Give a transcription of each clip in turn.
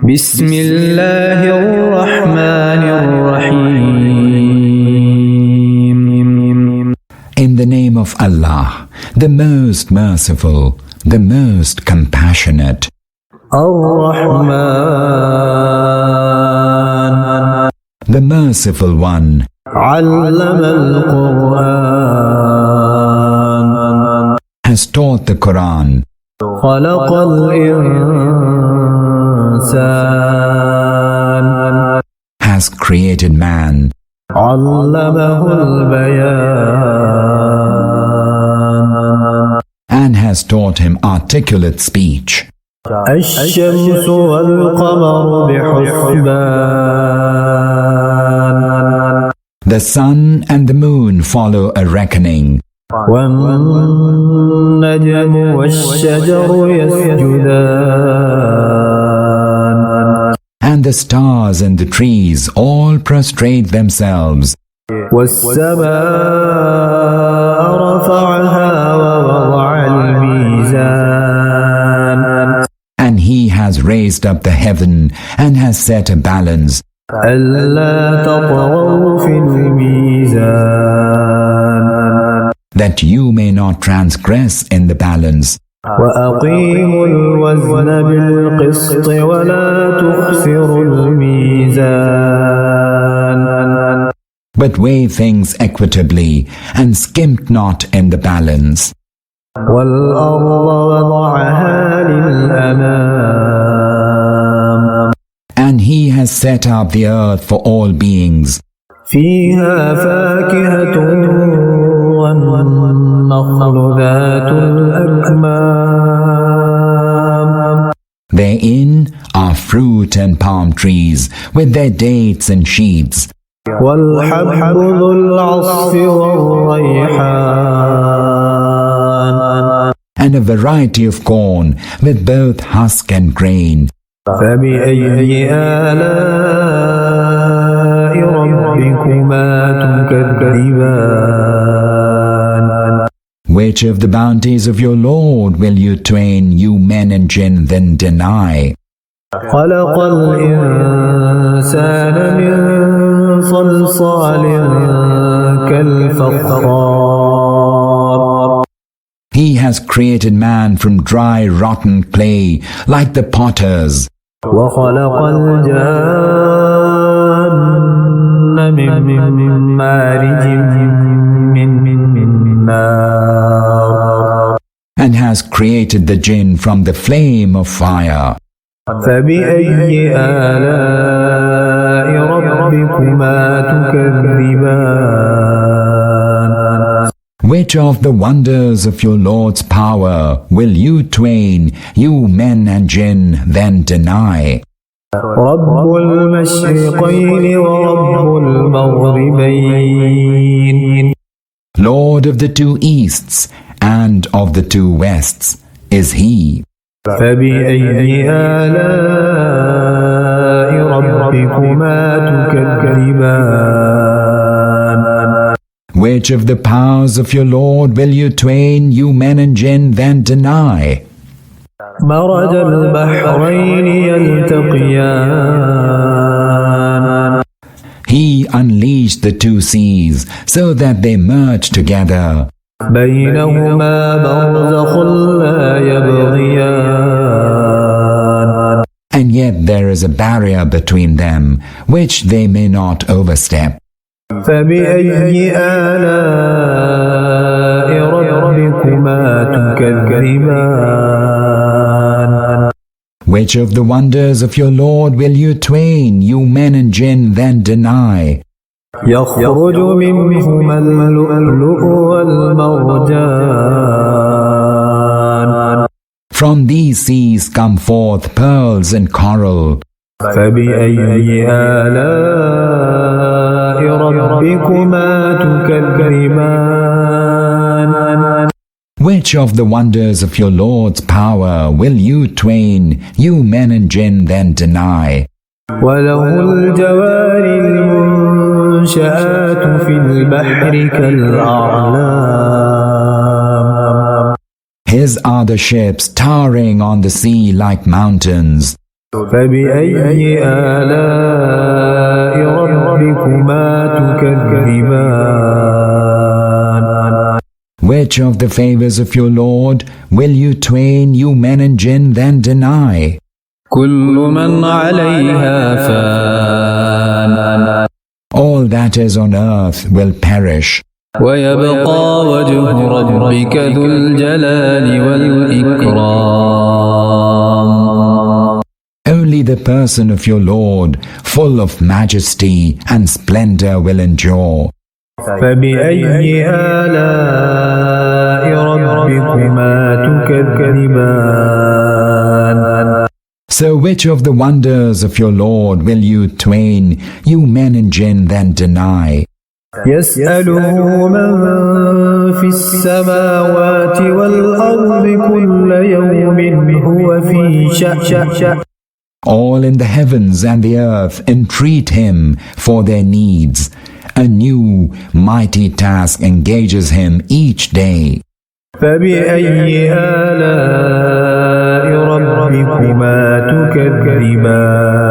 بسم الله الرحمن الرحيم. In the name of Allah, the most merciful, the most compassionate. الرحمن, the merciful one. علم القرآن, has taught the Quran. خلق الإنسان, has created man. علمه البيان, and has taught him articulate speech. الشمس والقمر بحسبان, the sun and the moon follow a reckoning. والنجم والشجر يسجدان, and the stars and the trees all prostrate themselves. والسماء رفعها ووضع الميزان, and he has raised up the heaven and has set a balance. ألا تطغوا في الميزان, that you may not transgress in the balance. وأقيموا الوزن بالقسط ولا تخسروا الميزان, but weigh things equitably and skimp not in the balance. والأرض وضعها للأنام, and he has set up the earth for all beings. فيها فاكهة والنخل ذات الأكمام, therein are fruit and palm trees with their dates and sheaths. والحب ذو العصف والريحان, and a variety of corn with both husk and grain. فبأي آلاء ربكما تكذبان, which of the bounties of your Lord will you twain, you men and jinn, then deny? خلق الإنسان من صلصال كالفخار, He has created man from dry, rotten clay, like the potters. وخلق الجان من مارج من نار, and has created the jinn from the flame of fire. فبأي آلاء ربكما تكذبان, Which of the wonders of your Lord's power will you twain, you men and jinn, then deny? رب المشرقين ورب المغربين, Lord of the two easts and of the two wests is He. فبأي آلاء ربكما تكذبان, Which of the powers of your Lord will you twain, you men and jinn, then deny? مرج البحرين يلتقيان, He unleashed the two seas so that they merge together. بينهما برزخ لا يبغيان, And yet there is a barrier between them, which they may not overstep. فبأي آلاء ربكما تكذبان, Which of the wonders of your Lord will you twain, you men and jinn, then deny? يخرج منهما اللؤلؤ والمرجان, From these seas come forth pearls and coral. فبأي آلاء ربكما تكذبان, Which of the wonders of your Lord's power will you twain, you men and jinn, then deny? وله الجوار المنشآت في البحر كالأعلام, His are the ships towering on the sea like mountains. فبأي آلاء ربكما تكذبان Which of the favors of your Lord will you twain, you men and jinn, then deny? كل من عليها فان All that is on earth will perish, ويبقى وجه ربك ذو الجلال والإكرام. only the person of your Lord, full of majesty and splendor, will endure. فبأي آلاء ربكما تكذبان So which of the wonders of your Lord will you twain, you men and jinn, then deny? يسأله من في السماوات والأرض كل يوم هو في شأن. All in the heavens and the earth entreat him for their needs. A new, mighty task engages him each day. فبأي آلاء ربكما تكذبان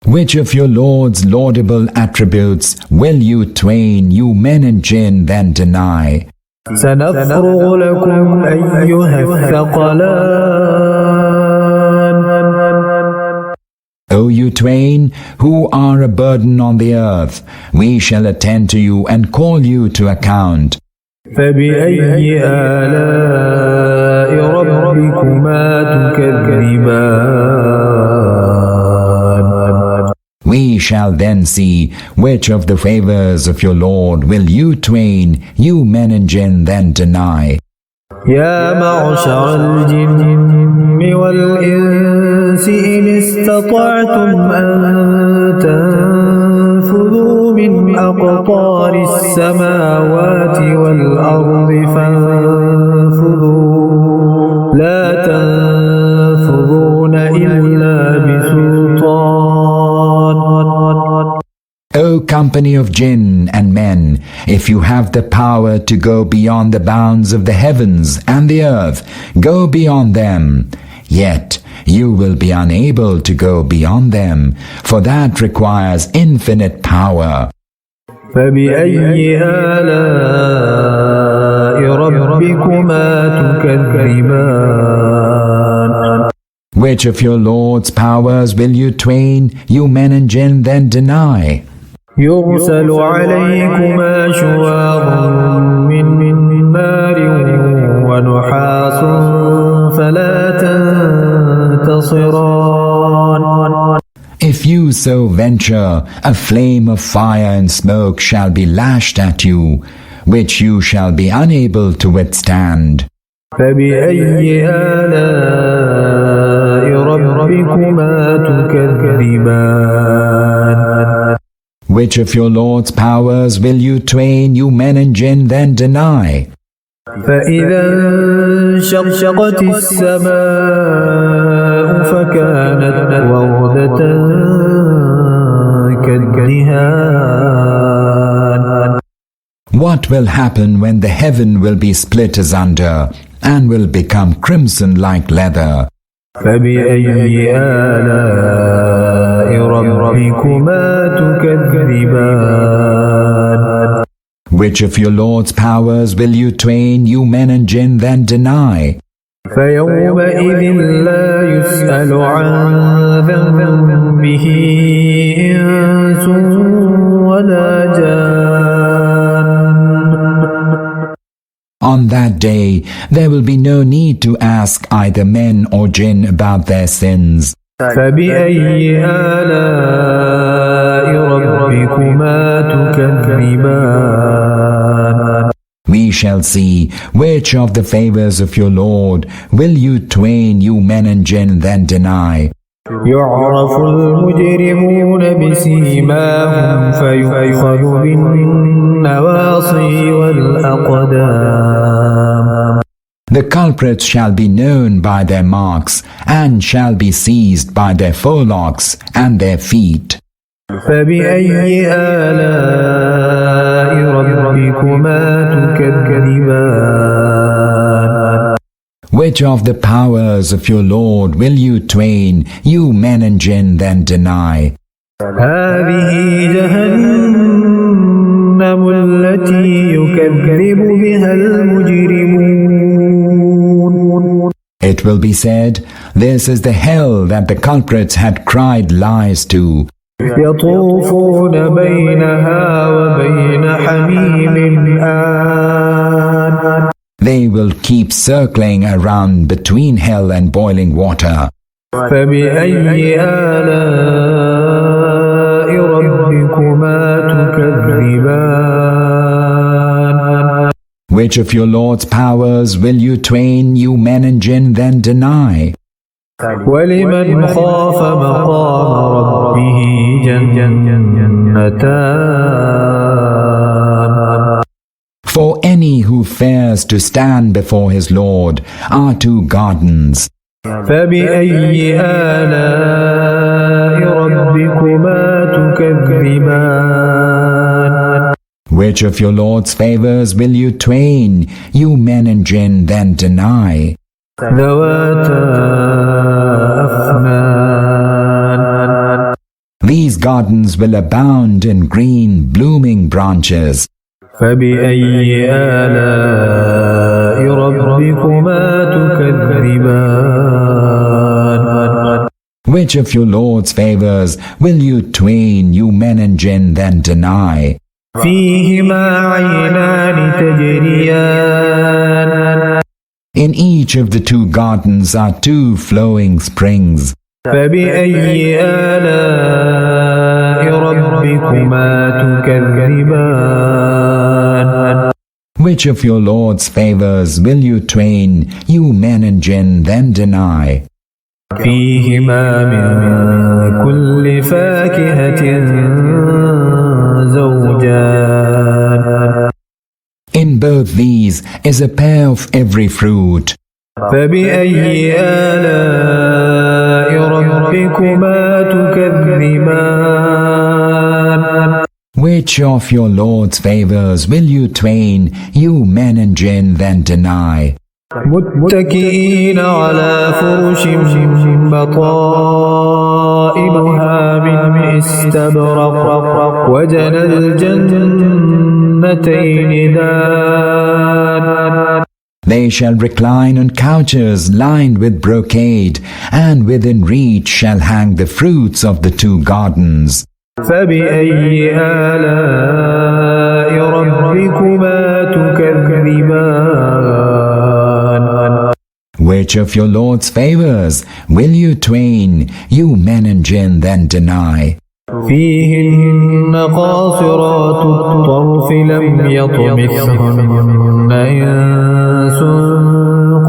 Which of your Lord's laudable attributes will you twain, you men and jinn, then deny? سنفرغ لكم أيها الثقلان. O you twain, who are a burden on the earth, we shall attend to you and call you to account. فبأي آلاء ربكما تكذبان We shall then see which of the favors of your Lord will you twain, you men and jinn, then deny. يا معشر الجن والإنس إن استطعتم أن تنفذوا من أقطار السماوات والأرض فانفذوا لا تنفذون إلا بسلطان. O company of jinn and men, if you have the power to go beyond the bounds of the heavens and the earth, go beyond them. Yet you will be unable to go beyond them, for that requires infinite power. فبأي آلاء ربكما تكذبان Which of your Lord's powers will you twain, you men and jinn, then deny? يرسل عليكما شواظ من نار ونحاس فلا تنتصران. If you so venture, a flame of fire and smoke shall be lashed at you, which you shall be unable to withstand. فبأي آلاء ربكما تكذبان Which of your Lord's powers will you twain, you men and jinn, then deny? فإذا انشقت السماء فكانت وردة كالدهان. What will happen when the heaven will be split asunder and will become crimson like leather? فبأي آلاء ربكما تكذبان Which of your Lord's powers will you twain, you men and jinn, then deny? فيومئذ لا يسأل عن ذنبه إنس ولا جان. On that day, there will be no need to ask either men or jinn about their sins. فبأي آلاء ربكما تكذبان We shall see which of the favors of your Lord will you twain, you men and jinn, then deny. يعرف المجرمون بسيماهم فيؤخذ بالنواصي والأقدام. The culprits shall be known by their marks and shall be seized by their forelocks and their feet. فبأي آلاء ربكما تكذبان Which of the powers of your Lord will you twain, you men and jinn, then deny? هذه جهنم التي يكذب بها المجرمون. It will be said, this is the hell that the culprits had cried lies to. يطوفون بينها وبين حميم آن. They will keep circling around between hell and boiling water. فبأي آلاء ربكما تكذبان. Which of your Lord's powers will you twain, you men and jinn, then deny? ولمن خاف مقام ربه جنتان. For any who fears to stand before his Lord are two gardens. فبأي آلاء ربكما تكذبان. Which of your Lord's favors will you twain, you men and jinn, then deny? ذواتا أفنان. These gardens will abound in green, blooming branches. فبأي آلاء ربكما تكذبان. Which of your Lord's favors will you twain, you men and jinn, then deny? فيهما عينان تجريان. In each of the two gardens are two flowing springs. فبأي آلاء ربكما تكذبان. Which of your Lord's favors will you twain, you men and jinn, then deny? فيهما من كل فاكهة زوجان. In both these is a pair of every fruit. فبأي آلاء ربكما تكذبان. Which of your Lord's favors will you twain, you men and jinn, then deny? متكئين على فرش بطائنها من استبرق وجنى الجنتين دان. They shall recline on couches lined with brocade, and within reach shall hang the fruits of the two gardens. فبأي آلاء ربكما تكذبان. Which of your Lord's favors will you twain, you men and jinn, then deny? فيهن قاصرات الطرف لم يطمثهن إنس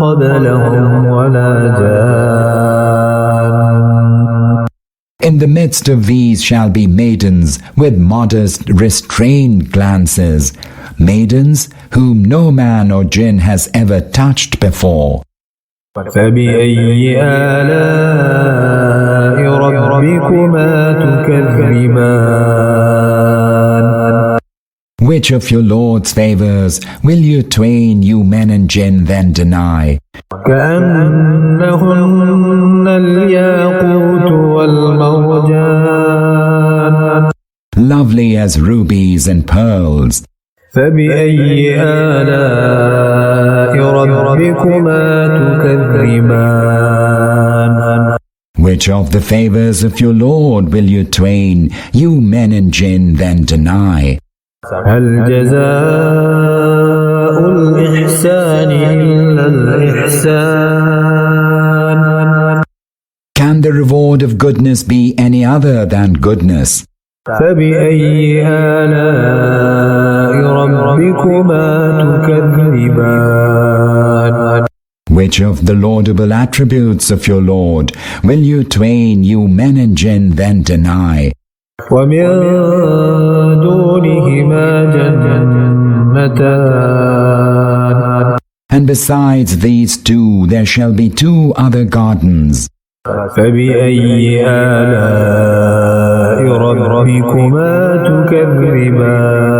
قبلهم ولا جان. In the midst of these shall be maidens with modest, restrained glances, maidens whom no man or jinn has ever touched before. فبأي آلاء ربكما تكذبان. Which of your Lord's favors will you twain, you men and jinn, then deny? كأنهن الياقوت والمرجان. Lovely as rubies and pearls. فبأي آلاء ربكما تكذبان. Which of the favors of your Lord will you twain, you men and jinn, then deny? هل جزاء الإحسان إلا الإحسان. Can the reward of goodness be any other than goodness? فبأي آلاء ربكما تكذبان. Which of the laudable attributes of your Lord will you twain, you men and jinn, then deny? ومن دونهما جنتان. And besides these two there shall be two other gardens. فبأي آلاء ربكما تكذبان.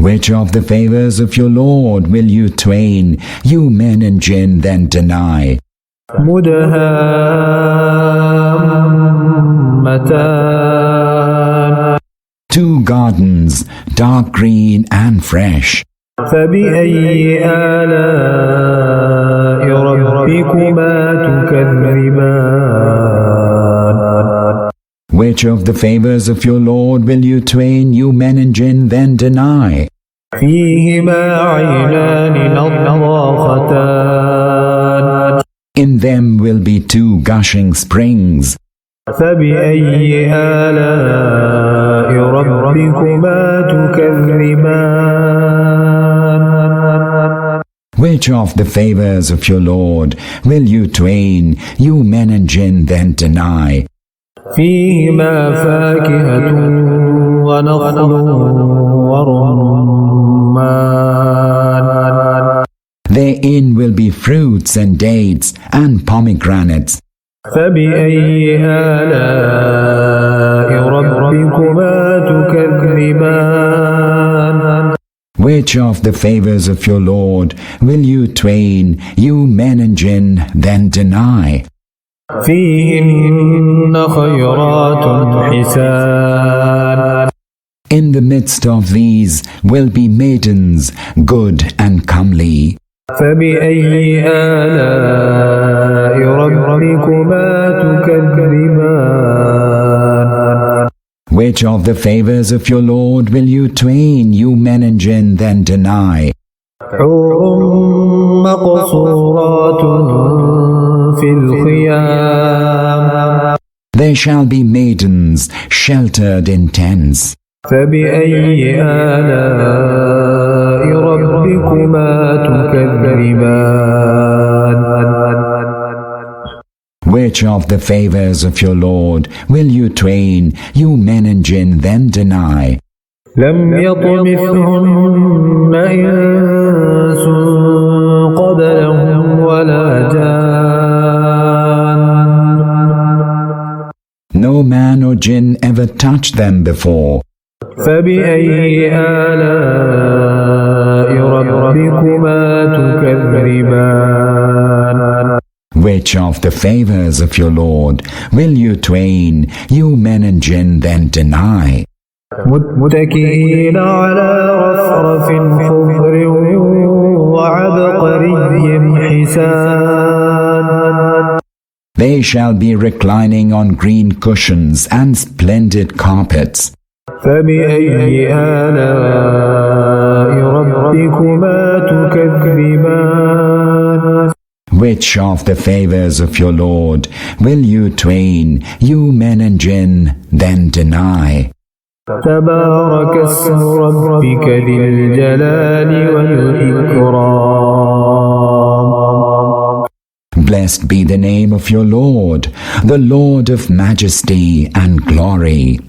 Which Which of the favors of your Lord will you twain, you men and jinn, then deny? مدهامتان Two gardens, dark green and fresh. فبأي آلاء ربكما تكذبان Which of the favors of your Lord will you twain, you men and jinn, then deny? فيهما عينان نضاختان In them will be two gushing springs. فبأي آلاء ربكما تكذبان Which of the favors of your Lord will you twain, you men and jinn, then deny? فيهما فاكهة ونخل ورمان Therein will be fruits and dates and pomegranates. فبأي آلاء ربكما تكذبان Which of the favors of your Lord will you twain, you men and jinn, then deny? فيهن خيرات حسان In the midst of these will be maidens, good and comely. فبأي آلاء ربكما تكذبان Which of the favors of your Lord will you twain, you men and jinn, then deny? حور مقصورات في الخيام There shall be maidens sheltered in tents. فبأي آلاء ربكما تكذبان Which of the favors of your Lord will you twain, you men and jinn, then deny? لم يطمثهن إنس قبلهم ولا جان No man or jinn ever touched them before. فبأي آلاء ربكما تكذبان Which of the favors of your Lord will you twain, you men and jinn, then deny? متكئين على رفرف خضر وعبقري حسان They shall be reclining on green cushions and splendid carpets. فبأي آلاء ربكما تكذبان Which of the favors of your Lord will you twain, you men and jinn, then deny? تبارك اسم ربك ذي الجلال والإكرام Blessed be the name of your Lord, the Lord of majesty and glory.